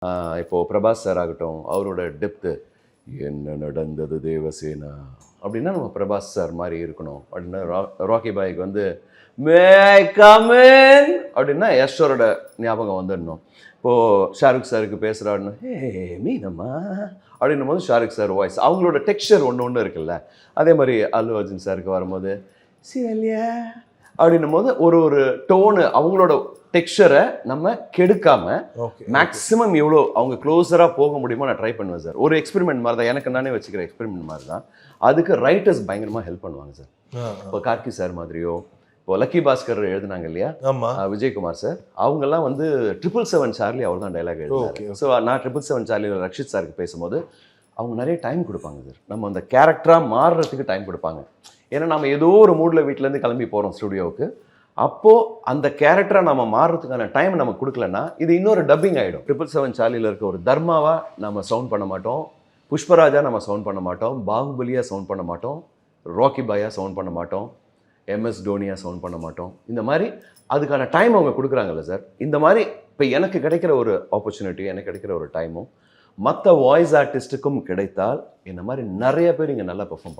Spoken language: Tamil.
இப்போது பிரபாஸ் சார் ஆகட்டும், அவரோட டெப்த்து என்ன நடந்தது தேவசேனா அப்படின்னா நம்ம பிரபாஸ் சார் மாதிரி இருக்கணும் அப்படின்னா ராக்கி பாய்க்கு வந்து மே கமின் அப்படின்னா யஷோரோட ஞாபகம் வந்துடணும். இப்போது ஷாருக் சாருக்கு பேசுகிறாருன்னு மீனம்மா அப்படின்னும் போது ஷாருக் சார் வாய்ஸ் அவங்களோட டெக்ஸ்சர் ஒன்று இருக்குல்ல. அதே மாதிரி அல்லு அர்ஜுன் சாருக்கு வரும்போது சிவல்யா அப்படின்னும் போது ஒரு டோனு அவங்களோட டெக்ஸ்சரை நம்ம கெடுக்காம மேக்ஸிமம் எவ்வளோ அவங்க க்ளோஸராக போக முடியுமோ நான் ட்ரை பண்ணுவேன் சார். ஒரு எக்ஸ்பெரிமெண்ட் மாதிரி தான், எனக்கு நானே வச்சுக்கிற எக்ஸ்பெரிமெண்ட் மாதிரி தான். அதுக்கு ரைட்டர்ஸ் பயங்கரமாக ஹெல்ப் பண்ணுவாங்க சார். இப்போ கார்கி சார் மாதிரியோ, இப்போ லக்கி பாஸ்கர் எழுதுனாங்க இல்லையா விஜயகுமார் சார், அவங்கெல்லாம் வந்து 777 சார்லி அவர் தான் டைலாக் எழுதுனாங்க. ஸோ நான் 777 சார்லியில் ரக்ஷித் சாருக்கு பேசும்போது அவங்க நிறைய டைம் கொடுப்பாங்க சார். நம்ம அந்த கேரக்டராக மாறுறதுக்கு டைம் கொடுப்பாங்க. ஏன்னா நம்ம ஏதோ ஒரு மூடில் வீட்டிலேருந்து கிளம்பி போகிறோம் ஸ்டுடியோவுக்கு. அப்போது அந்த கேரக்டரை நம்ம மாறுறதுக்கான டைம் நம்ம கொடுக்கலன்னா இது இன்னொரு டப்பிங் ஆகிடும். 777 சார்லியில் இருக்க ஒரு தர்மாவாக நம்ம சவுண்ட் பண்ண மாட்டோம், புஷ்பராஜா நம்ம சவுண்ட் பண்ண மாட்டோம், பாகுபலியாக சவுண்ட் பண்ண மாட்டோம், ராக்கி பாயாக சவுண்ட் பண்ண மாட்டோம், MS டோனியாக சவுண்ட் பண்ண மாட்டோம். இந்த மாதிரி அதுக்கான டைம் அவங்க கொடுக்குறாங்கல்ல சார். இந்த மாதிரி இப்போ எனக்கு கிடைக்கிற ஒரு ஆப்பர்ச்சுனிட்டி, எனக்கு கிடைக்கிற ஒரு டைமும் மற்ற வாய்ஸ் ஆர்டிஸ்ட்டுக்கும் கிடைத்தால் இந்த மாதிரி நிறைய பேர் இங்கே நல்லா பெர்ஃபார்ம் பண்ணுவாங்க.